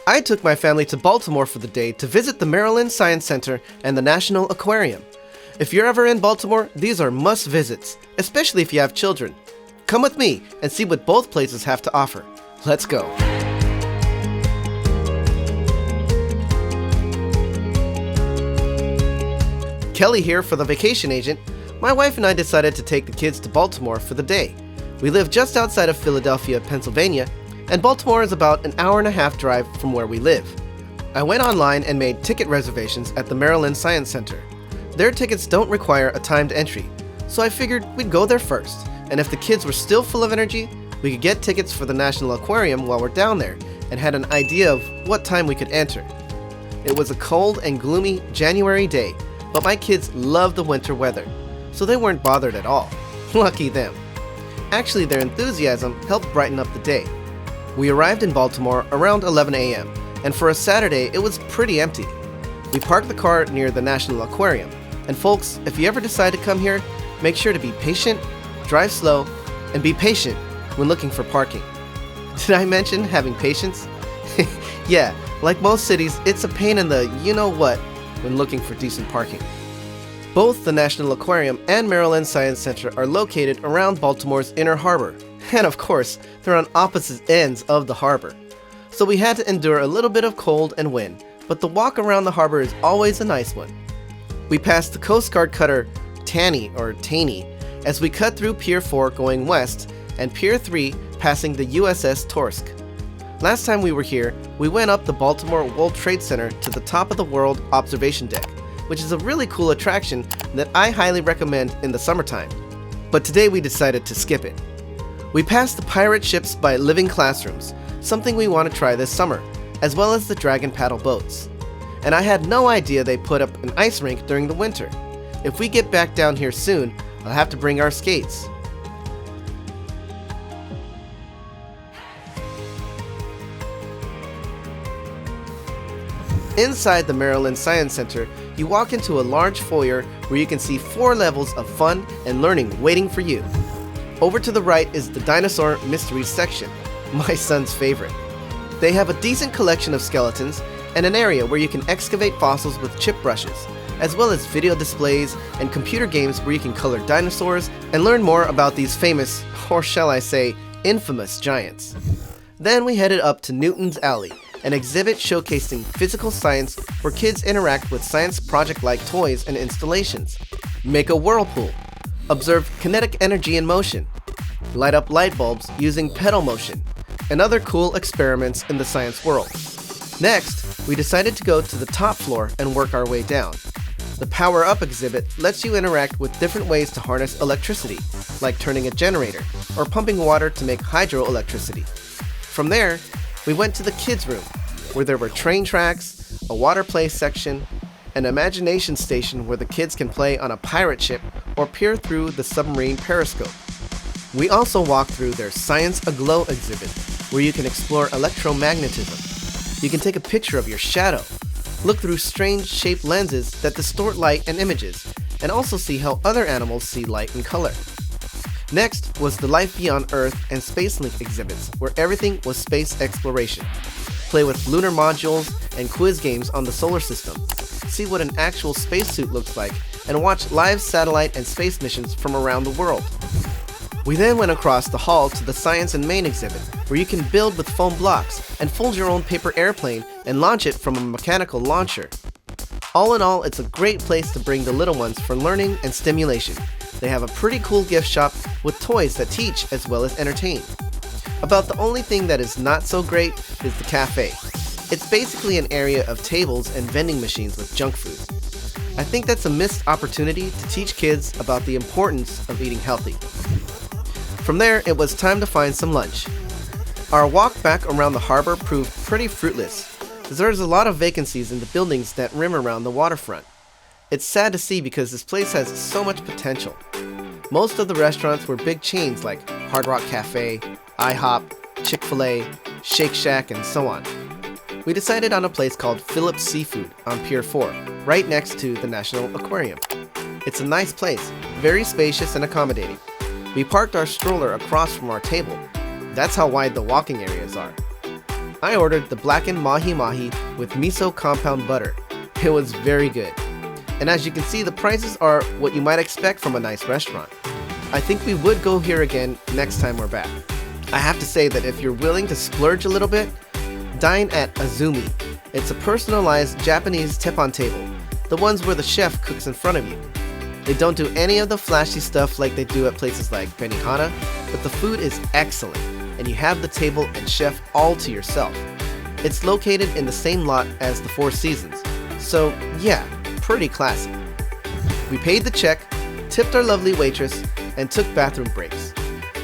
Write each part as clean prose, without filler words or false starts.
I took my family to Baltimore for the day to visit the Maryland Science Center and the National Aquarium. If you're ever in Baltimore, these are must visits, especially if you have children. Come with me and see what both places have to offer. Let's go. Kelly here for the vacation agent. My wife and I decided to take the kids to Baltimore for the day. We live just outside of Philadelphia, Pennsylvania, and Baltimore is about an hour-and-a-half drive from where we live. I went online and made ticket reservations at the Maryland Science Center. Their tickets don't require a timed entry, so I figured we'd go there first, and if the kids were still full of energy, we could get tickets for the National Aquarium while we're down there, and had an idea of what time we could enter. It was a cold and gloomy January day, but my kids loved the winter weather, so they weren't bothered at all. Lucky them. Actually, their enthusiasm helped brighten up the day. We arrived in Baltimore around 11 a.m., and for a Saturday, it was pretty empty. We parked the car near the National Aquarium, and folks, if you ever decide to come here, make sure to be patient, drive slow, and be patient when looking for parking. Did I mention having patience? Yeah, like most cities, it's a pain in the you-know-what when looking for decent parking. Both the National Aquarium and Maryland Science Center are located around Baltimore's Inner Harbor, and of course, they're on opposite ends of the harbor. So we had to endure a little bit of cold and wind, but the walk around the harbor is always a nice one. We passed the Coast Guard cutter Taney as we cut through Pier 4 going west and Pier 3 passing the USS Torsk. Last time we were here, we went up the Baltimore World Trade Center to the top of the World Observation Deck, which is a really cool attraction that I highly recommend in the summertime. But today we decided to skip it. We passed the pirate ships by living classrooms, something we want to try this summer, as well as the dragon paddle boats. And I had no idea they put up an ice rink during the winter. If we get back down here soon, I'll have to bring our skates. Inside the Maryland Science Center, you walk into a large foyer where you can see 4 levels of fun and learning waiting for you. Over to the right is the Dinosaur Mysteries section, my son's favorite. They have a decent collection of skeletons and an area where you can excavate fossils with chip brushes, as well as video displays and computer games where you can color dinosaurs and learn more about these famous, or shall I say, infamous giants. Then we headed up to Newton's Alley, an exhibit showcasing physical science where kids interact with science project-like toys and installations. Make a whirlpool. Observe kinetic energy in motion. Light up light bulbs using pedal motion, and other cool experiments in the science world. Next, we decided to go to the top floor and work our way down. The Power Up exhibit lets you interact with different ways to harness electricity, like turning a generator or pumping water to make hydroelectricity. From there, we went to the kids' room, where there were train tracks, a water play section, an imagination station where the kids can play on a pirate ship or peer through the submarine periscope. We also walked through their Science Aglow exhibit, where you can explore electromagnetism. You can take a picture of your shadow, look through strange shaped lenses that distort light and images, and also see how other animals see light and color. Next was the Life Beyond Earth and SpaceLink exhibits, where everything was space exploration. Play with lunar modules and quiz games on the solar system. See what an actual spacesuit looks like, and watch live satellite and space missions from around the world. We then went across the hall to the Science and Main exhibit, where you can build with foam blocks and fold your own paper airplane and launch it from a mechanical launcher. All in all, it's a great place to bring the little ones for learning and stimulation. They have a pretty cool gift shop with toys that teach as well as entertain. About the only thing that is not so great is the cafe. It's basically an area of tables and vending machines with junk food. I think that's a missed opportunity to teach kids about the importance of eating healthy. From there, it was time to find some lunch. Our walk back around the harbor proved pretty fruitless, as there's a lot of vacancies in the buildings that rim around the waterfront. It's sad to see because this place has so much potential. Most of the restaurants were big chains like Hard Rock Cafe, IHOP, Chick-fil-A, Shake Shack, and so on. We decided on a place called Phillips Seafood on Pier 4, right next to the National Aquarium. It's a nice place, very spacious and accommodating. We parked our stroller across from our table. That's how wide the walking areas are. I ordered the blackened mahi-mahi with miso compound butter. It was very good. And as you can see, the prices are what you might expect from a nice restaurant. I think we would go here again next time we're back. I have to say that if you're willing to splurge a little bit, dine at Azumi. It's a personalized Japanese teppon table, the ones where the chef cooks in front of you. They don't do any of the flashy stuff like they do at places like Benihana, but the food is excellent, and you have the table and chef all to yourself. It's located in the same lot as the Four Seasons, so yeah, pretty classy. We paid the check, tipped our lovely waitress, and took bathroom breaks.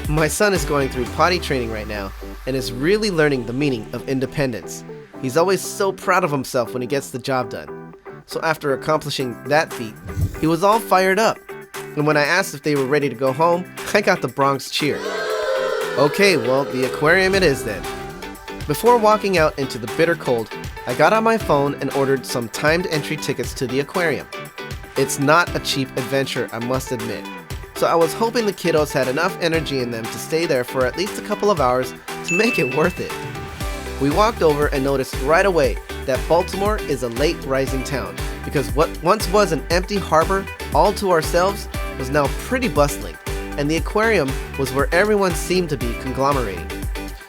My son is going through potty training right now and is really learning the meaning of independence. He's always so proud of himself when he gets the job done. So after accomplishing that feat, he was all fired up. And when I asked if they were ready to go home, I got the Bronx cheer. Okay, well, the aquarium it is then. Before walking out into the bitter cold, I got on my phone and ordered some timed entry tickets to the aquarium. It's not a cheap adventure, I must admit. So I was hoping the kiddos had enough energy in them to stay there for at least a couple of hours to make it worth it. We walked over and noticed right away that Baltimore is a late rising town, because what once was an empty harbor all to ourselves was now pretty bustling, and the aquarium was where everyone seemed to be conglomerating.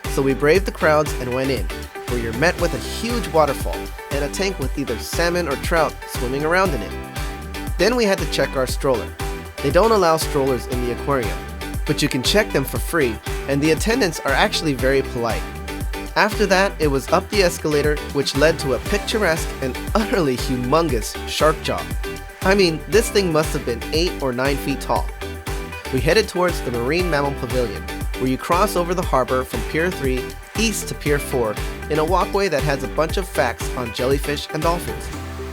So we braved the crowds and went in, where you're met with a huge waterfall and a tank with either salmon or trout swimming around in it. Then we had to check our stroller. They don't allow strollers in the aquarium, but you can check them for free, and the attendants are actually very polite. After that, it was up the escalator, which led to a picturesque and utterly humongous shark jaw. I mean, this thing must have been 8 or 9 feet tall. We headed towards the Marine Mammal Pavilion, where you cross over the harbor from Pier 3 east to Pier 4 in a walkway that has a bunch of facts on jellyfish and dolphins.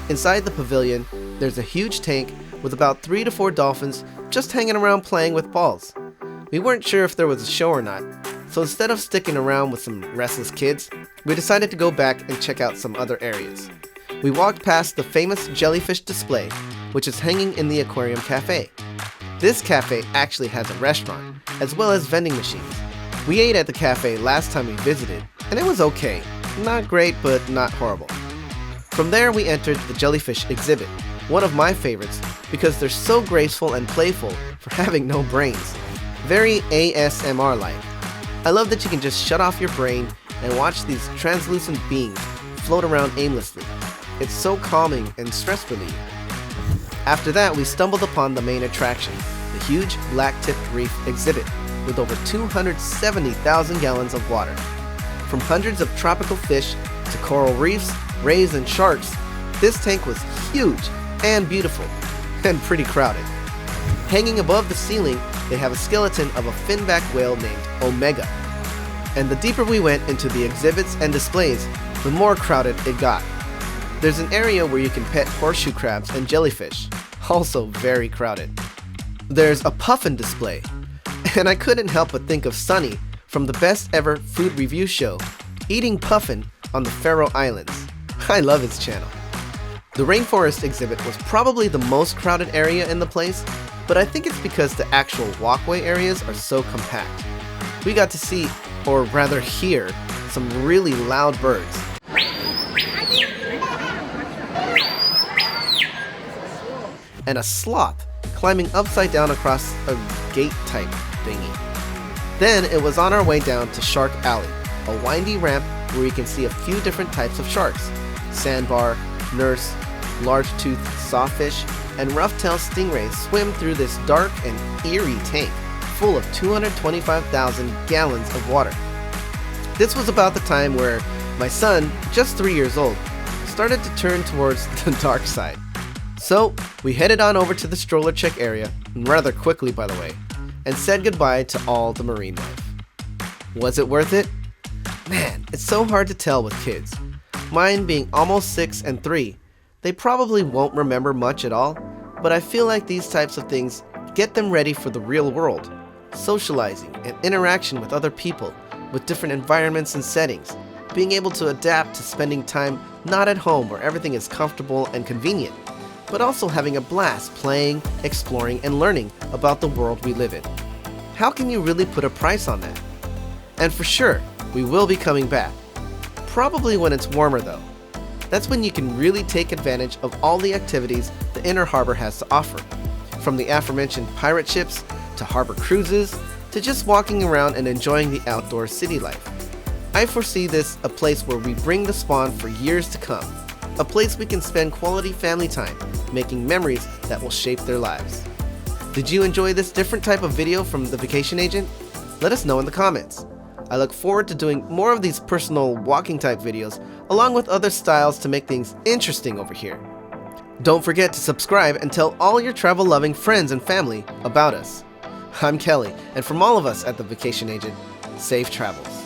Inside the pavilion, there's a huge tank with about 3 to 4 dolphins just hanging around playing with balls. We weren't sure if there was a show or not, so instead of sticking around with some restless kids, we decided to go back and check out some other areas. We walked past the famous jellyfish display, which is hanging in the aquarium cafe. This cafe actually has a restaurant, as well as vending machines. We ate at the cafe last time we visited, and it was okay. Not great, but not horrible. From there, we entered the jellyfish exhibit, one of my favorites because they're so graceful and playful for having no brains. Very ASMR-like. I love that you can just shut off your brain and watch these translucent beings float around aimlessly. It's so calming and stress-relieving. After that, we stumbled upon the main attraction, the huge black-tipped reef exhibit with over 270,000 gallons of water. From hundreds of tropical fish to coral reefs, rays, and sharks, this tank was huge and beautiful, and pretty crowded. Hanging above the ceiling, they have a skeleton of a finback whale named Omega. And the deeper we went into the exhibits and displays, the more crowded it got. There's an area where you can pet horseshoe crabs and jellyfish, also very crowded. There's a puffin display, and I couldn't help but think of Sunny from the best ever food review show, eating puffin on the Faroe Islands. I love his channel. The rainforest exhibit was probably the most crowded area in the place, but I think it's because the actual walkway areas are so compact. We got to see, or rather hear, some really loud birds. And a sloth climbing upside down across a gate-type thingy. Then it was on our way down to Shark Alley, a windy ramp where you can see a few different types of sharks: sandbar, nurse, large-toothed sawfish, and rough-tailed stingrays swim through this dark and eerie tank full of 225,000 gallons of water. This was about the time where my son, just 3 years old, started to turn towards the dark side. So we headed on over to the stroller check area, rather quickly by the way, and said goodbye to all the marine life. Was it worth it? Man, it's so hard to tell with kids. Mine being almost 6 and 3, they probably won't remember much at all, but I feel like these types of things get them ready for the real world, socializing and interaction with other people, with different environments and settings, being able to adapt to spending time not at home where everything is comfortable and convenient, but also having a blast playing, exploring, and learning about the world we live in. How can you really put a price on that? And for sure, we will be coming back. Probably when it's warmer though. That's when you can really take advantage of all the activities the Inner Harbor has to offer. From the aforementioned pirate ships, to harbor cruises, to just walking around and enjoying the outdoor city life. I foresee this a place where we bring the spawn for years to come. A place we can spend quality family time, making memories that will shape their lives. Did you enjoy this different type of video from the Vacation Agent? Let us know in the comments. I look forward to doing more of these personal walking type videos along with other styles to make things interesting over here. Don't forget to subscribe and tell all your travel loving friends and family about us. I'm Kelly, and from all of us at the Vacation Agent, safe travels.